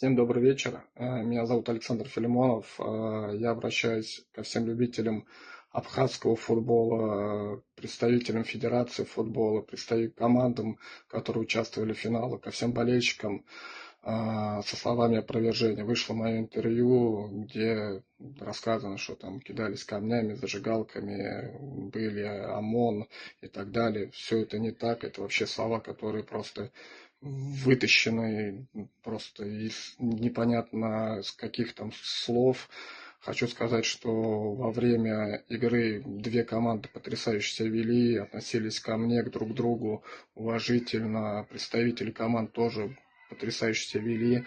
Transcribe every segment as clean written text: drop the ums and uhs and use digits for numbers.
Всем добрый вечер. Меня зовут Александр Филимонов. Я обращаюсь ко всем любителям абхазского футбола, представителям Федерации футбола, представителям командам, которые участвовали в финале, ко всем болельщикам со словами опровержения. Вышло мое интервью, где рассказано, что там кидались камнями, зажигалками, были ОМОН и так далее. Все это не так. Это вообще слова, которые просто вытащены просто из непонятно с каких там слов. Хочу сказать, что во время игры две команды потрясающе себя вели, относились ко мне, к друг другу уважительно. Представители команд тоже потрясающе себя вели.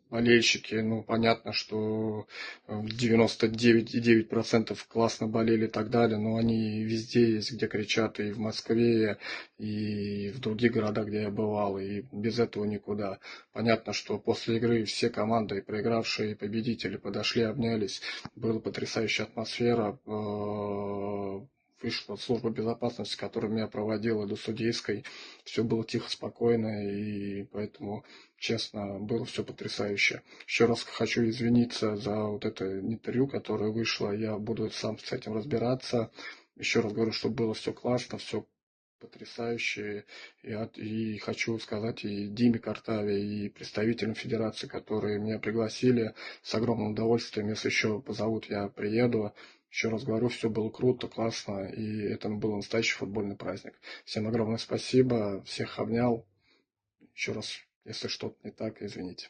Болельщики, ну, понятно, что 99,9% классно болели и так далее, но они везде есть, где кричат, и в Москве, и в других городах, где я бывал, и без этого никуда. Понятно, что после игры все команды, и проигравшие, и победители, подошли, обнялись. Была потрясающая атмосфера. Вышла служба безопасности, которая меня проводила до судейской. Все было тихо, спокойно, и поэтому, честно, было все потрясающе. Еще раз хочу извиниться за вот это интервью, которое вышло. Я буду сам с этим разбираться. Еще раз говорю, что было все классно, все потрясающе. И хочу сказать и Диме Картаве, и представителям Федерации, которые меня пригласили, с огромным удовольствием. Если еще позовут, я приеду. Еще раз говорю, все было круто, классно, и это был настоящий футбольный праздник. Всем огромное спасибо, всех обнял. Еще раз, если что-то не так, извините.